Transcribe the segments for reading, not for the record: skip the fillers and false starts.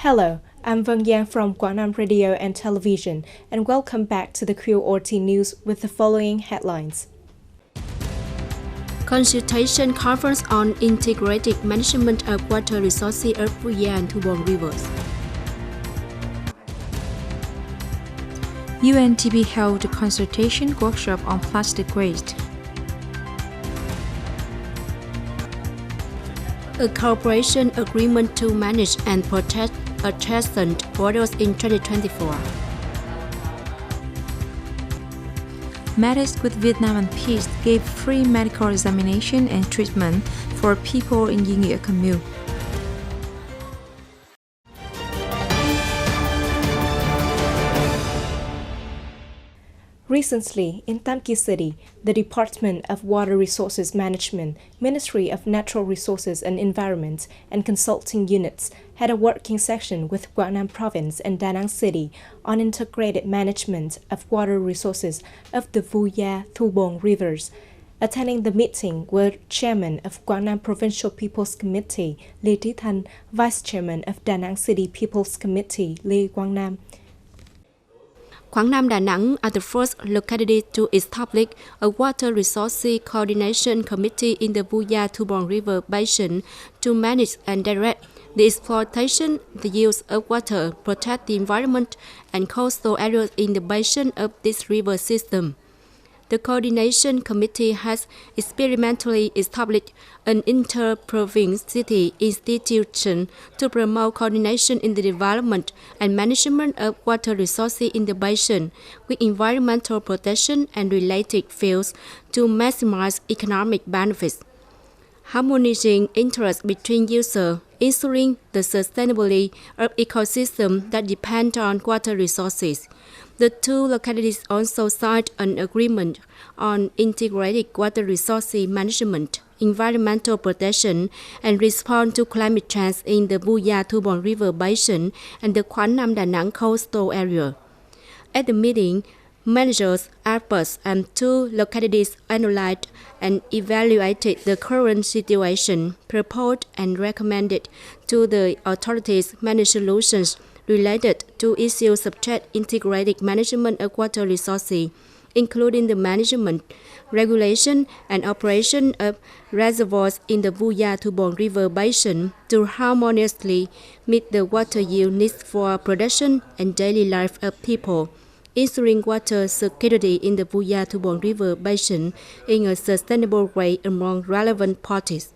Hello, I'm Vương from Quảng Nam Radio and Television, and welcome back to the QRT News with the following headlines. Consultation Conference on Integrated Management of Water Resources of Truyen and Truyen Rivers. UNTP held a consultation workshop on plastic waste. A cooperation agreement to manage and protect adjacent borders in 2024. Medics with Vietnam and Peace gave free medical examination and treatment for people in Nghĩa commune. Recently, in Tam Kỳ City, the Department of Water Resources Management, Ministry of Natural Resources and Environment, and consulting units had a working session with Quảng Nam Province and Da Nang City on integrated management of water resources of the Vu Gia, Thu Bồn rivers. Attending the meeting were Chairman of Quảng Nam Provincial People's Committee, Lê Trí Thanh, Vice Chairman of Da Nang City People's Committee, Lê Quang Nam. Quảng Nam, Da Nang are the first locality to establish a water resources coordination committee in the Vu Gia Thu Bồn River Basin to manage and direct the exploitation, the use of water, protect the environment and coastal areas in the basin of this river system. The Coordination Committee has experimentally established an inter-province city institution to promote coordination in the development and management of water resources in the basin with environmental protection and related fields to maximize economic benefits. Harmonizing interests between users, ensuring the sustainability of ecosystems that depend on water resources. The two localities also signed an agreement on integrated water resources management, environmental protection, and response to climate change in the Vu Gia Thu Bồn River Basin and the Quảng Nam Da Nang coastal area. At the meeting, managers, experts, and two localities analyzed and evaluated the current situation, proposed and recommended to the authorities many solutions related to issues subject integrated management of water resources, including the management, regulation, and operation of reservoirs in the Vu Gia Thu Bồn River Basin to harmoniously meet the water use needs for production and daily life of people, ensuring water security in the Vu Gia Thu Bồn River Basin in a sustainable way among relevant parties.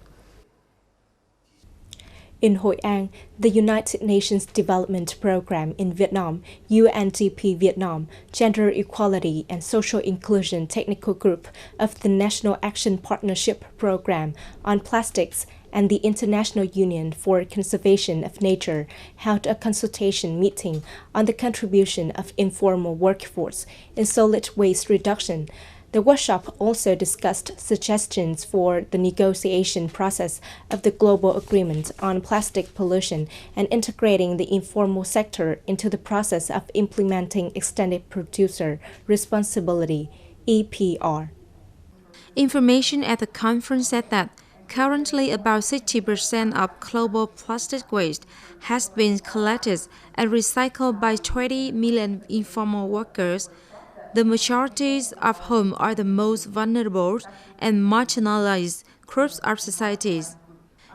In Hội An, the United Nations Development Programme in Vietnam, UNDP Vietnam, Gender Equality and Social Inclusion Technical Group of the National Action Partnership Programme on Plastics and the International Union for Conservation of Nature held a consultation meeting on the contribution of informal workforce in solid waste reduction. The workshop also discussed suggestions for the negotiation process of the Global Agreement on Plastic Pollution and integrating the informal sector into the process of implementing Extended Producer Responsibility, EPR. Information at the conference said that currently about 60% of global plastic waste has been collected and recycled by 20 million informal workers, the majority of whom are the most vulnerable and marginalized groups of societies.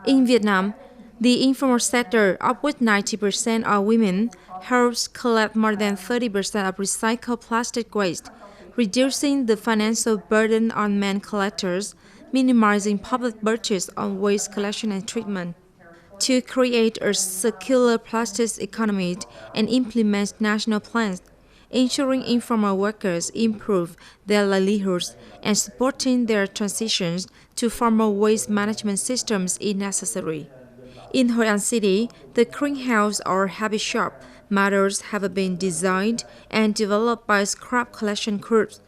In Vietnam, the informal sector, of which 90% are women, helps collect more than 30% of recycled plastic waste, reducing the financial burden on men collectors, minimizing public budgets on waste collection and treatment. To create a circular plastics economy and implement national plans, ensuring informal workers improve their livelihoods and supporting their transitions to formal waste management systems is necessary. In Hội An City, the greenhouse or habit shop models have been designed and developed by scrap collection groups.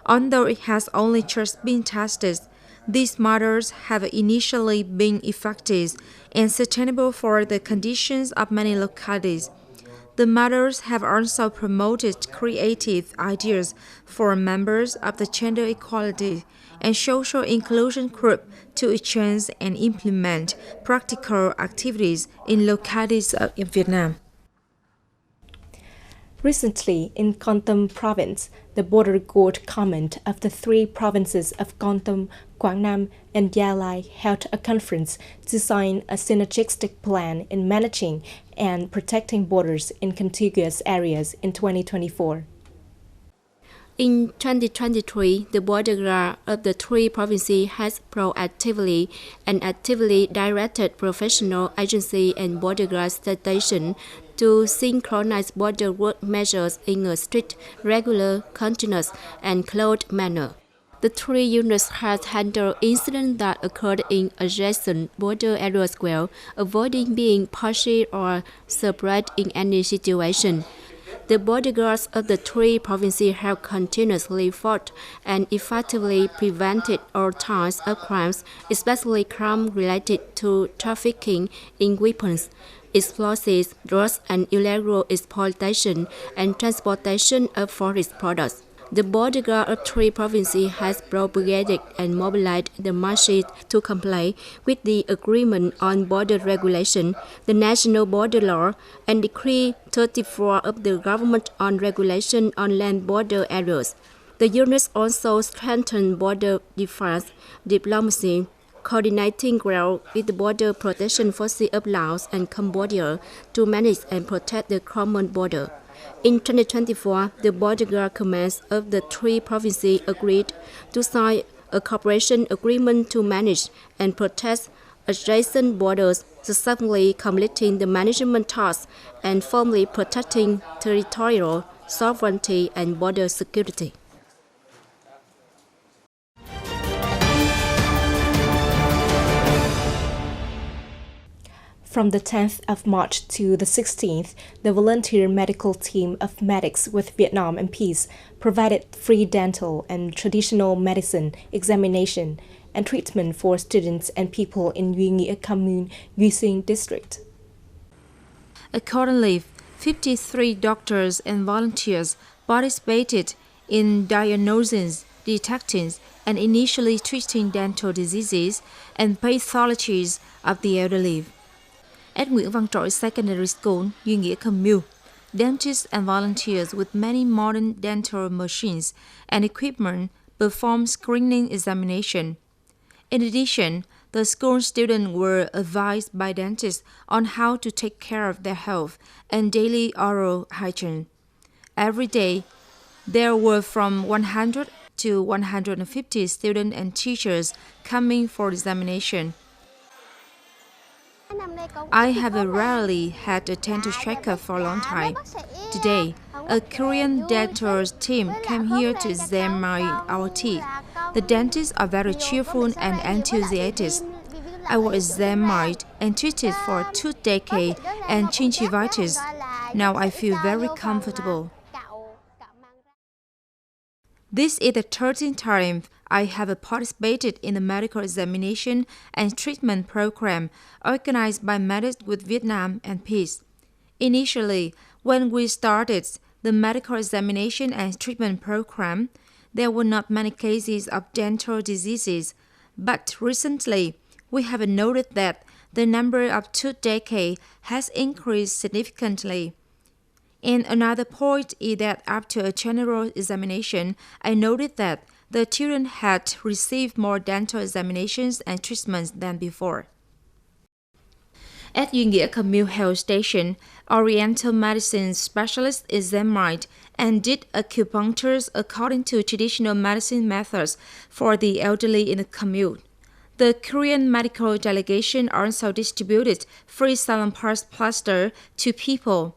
Although it has only just been tested, these models have initially been effective and sustainable for the conditions of many localities. The models have also promoted creative ideas for members of the gender equality and social inclusion group to exchange and implement practical activities in localities in Vietnam. Recently, in Kon Tum province, the border guard command of the three provinces of Kon Tum, Quảng Nam, and Gia Lai held a conference to sign a synergistic plan in managing and protecting borders in contiguous areas in 2024. In 2023, the border guard of the three provinces has proactively and actively directed professional agency and border guard stations to synchronize border work measures in a strict, regular, continuous, and closed manner. The three units have handled incidents that occurred in adjacent border areas well, avoiding being pushy or surprised in any situation. The border guards of the three provinces have continuously fought and effectively prevented all types of crimes, especially crime related to trafficking in weapons, explosives, drugs, and illegal exploitation and transportation of forest products. The border guard of three provinces has propagated and mobilized the masses to comply with the Agreement on Border Regulation, the National Border Law, and Decree 34 of the Government on Regulation on Land Border Areas. The units also strengthen border defense, diplomacy, coordinating well with the Border Protection Forces of Laos and Cambodia to manage and protect the common border. In 2024, the border guard commands of the three provinces agreed to sign a cooperation agreement to manage and protect adjacent borders, successfully completing the management tasks and firmly protecting territorial sovereignty and border security. From the 10th of March to the 16th, the volunteer medical team of Medics with Vietnam and Peace provided free dental and traditional medicine examination and treatment for students and people in Duy Nghĩa Commune, Duy Xuyên district. Accordingly, 53 doctors and volunteers participated in diagnosing, detecting, and initially treating dental diseases and pathologies of the elderly. At Nguyễn Văn Trỗi Secondary School, Duy Nghĩa Commune, dentists and volunteers with many modern dental machines and equipment perform screening examination. In addition, the school students were advised by dentists on how to take care of their health and daily oral hygiene. Every day, there were from 100 to 150 students and teachers coming for examination. I have rarely had a dental checkup for a long time. Today, a Korean dental team came here to examine our teeth. The dentists are very cheerful and enthusiastic. I was examined and treated for 2 decades and gingivitis. Now I feel very comfortable. This is the 13th time I have participated in the medical examination and treatment program organized by Medics with Vietnam and Peace. Initially, when we started the medical examination and treatment program, there were not many cases of dental diseases, but recently, we have noted that the number of 2 decades has increased significantly. And another point is that after a general examination, I noted that the children had received more dental examinations and treatments than before. At Duy Nghĩa Commune Health Station, Oriental medicine specialists examined and did acupuncture according to traditional medicine methods for the elderly in the commune. The Korean medical delegation also distributed free Salonpas plaster to people.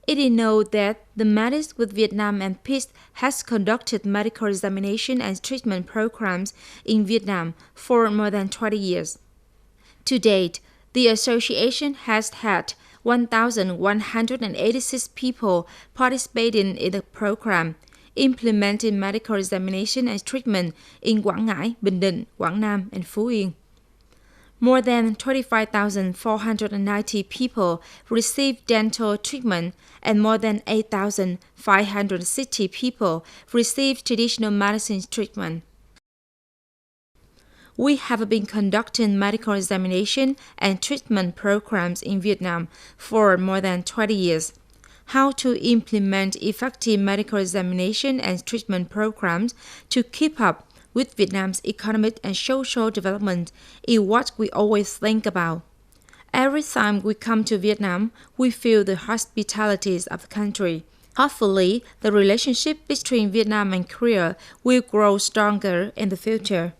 It is known that the Medics with Vietnam and Peace has conducted medical examination and treatment programs in Vietnam for more than 20 years. To date, the association has had 1,186 people participating in the program, implementing medical examination and treatment in Quảng Ngãi, Bình Định, Quảng Nam, and Phú Yên. More than 25,490 people received dental treatment and more than 8,560 people received traditional medicine treatment. We have been conducting medical examination and treatment programs in Vietnam for more than 20 years. how to implement effective medical examination and treatment programs to keep up with Vietnam's economic and social development is what we always think about. Every time we come to Vietnam, we feel the hospitalities of the country. Hopefully, the relationship between Vietnam and Korea will grow stronger in the future.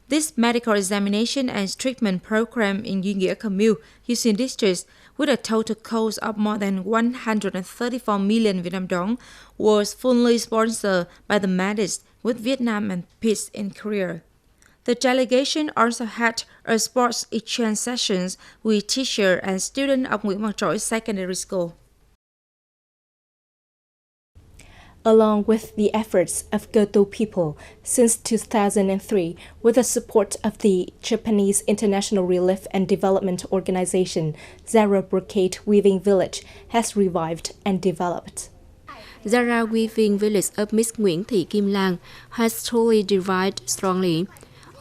This medical examination and treatment program in Duy Nghĩa Commune, Hinh district, with a total cost of more than 134 million Vietnam dong, was fully sponsored by the Medics with Vietnam and Peace in Korea. The delegation also had a sports exchange sessions with teachers and students of Nguyễn Văn Trỗi Secondary School. Along with the efforts of Cơ Tu people, since 2003, with the support of the Japanese International Relief and Development Organization, Zara Brocade Weaving Village has revived and developed. Zara Weaving Village of Miss Nguyễn Thị Kim Lang has truly revived strongly.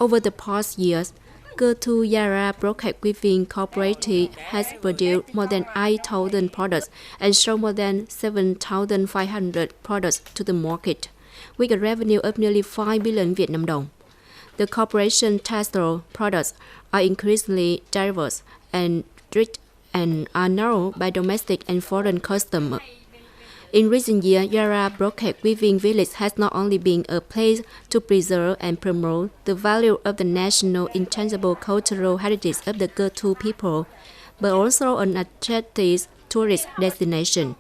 Over the past years, Cơ Tu Zara Brocade Weaving Cooperative has produced more than 8,000 products and sold more than 7,500 products to the market, with a revenue of nearly 5 billion Vietnam dong. The corporation textile products are increasingly diverse and rich and are known by domestic and foreign customers. In recent years, Zara Brocade Weaving Village has not only been a place to preserve and promote the value of the national intangible cultural heritage of the Cơ Tu people, but also an attractive tourist destination.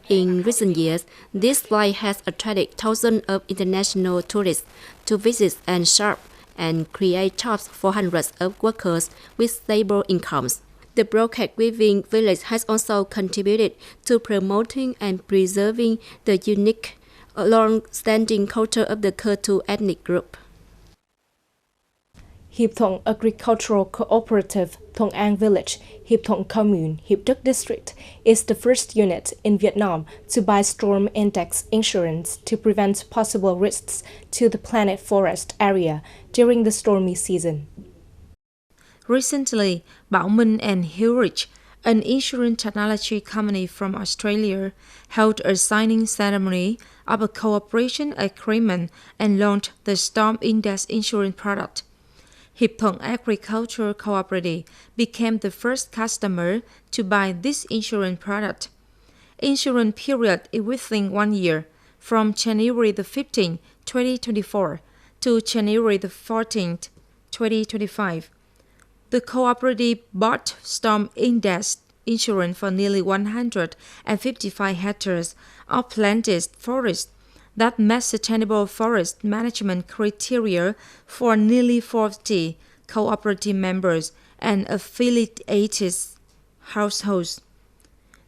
In recent years, this place has attracted thousands of international tourists to visit and shop and create jobs for hundreds of workers with stable incomes. The Brocade Weaving Village has also contributed to promoting and preserving the unique, long-standing culture of the Cơ Tu ethnic group. Hiệp Thuận Agricultural Cooperative Thuận An Village, Hiệp Thuận Commune, Hiệp Đức District, is the first unit in Vietnam to buy storm index insurance to prevent possible risks to the planet forest area during the stormy season. Recently, Bảo Minh and Hillrich, an insurance technology company from Australia, held a signing ceremony of a cooperation agreement and launched the Storm Index insurance product. Hiệp Thuận Agricultural Cooperative became the first customer to buy this insurance product. Insurance period is within 1 year, from January the 15th, 2024 to January the 14th, 2025. The cooperative bought Storm Index insurance for nearly 155 hectares of planted forest that met sustainable forest management criteria for nearly 40 cooperative members and affiliated households.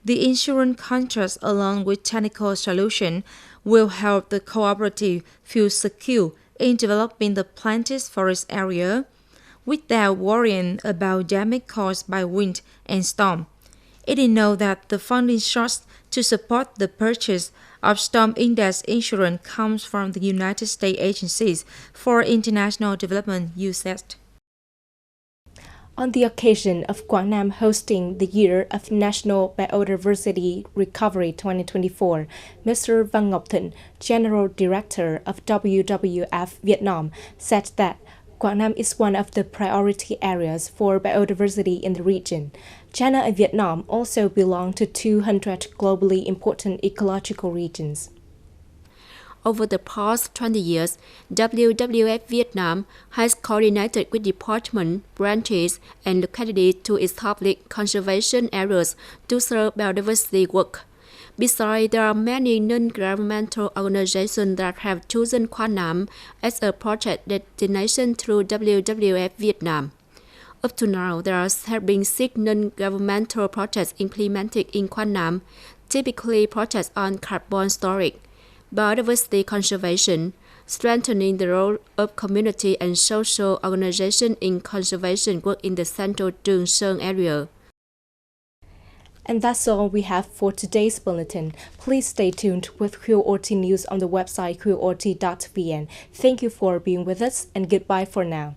The insurance contracts, along with technical solutions, will help the cooperative feel secure in developing the planted forest area without worrying about damage caused by wind and storm. It is known that the funding source to support the purchase of Storm Index insurance comes from the United States Agencies for International Development, USAID. On the occasion of Quảng Nam hosting the Year of National Biodiversity Recovery 2024, Mr. Văn Ngọc Thịnh, General Director of WWF Vietnam, said that Quảng Nam is one of the priority areas for biodiversity in the region. China and Vietnam also belong to 200 globally important ecological regions. Over the past 20 years, WWF Vietnam has coordinated with departments, branches, and localities to establish conservation areas to serve biodiversity work. Besides, there are many non-governmental organizations that have chosen Quảng Nam as a project destination through WWF Vietnam. Up to now, there have been 6 non-governmental projects implemented in Quảng Nam, typically projects on carbon storage, biodiversity conservation, strengthening the role of community and social organizations in conservation work in the central Trường Sơn area. And that's all we have for today's bulletin. Please stay tuned with QOT News on the website qot.vn. Thank you for being with us and goodbye for now.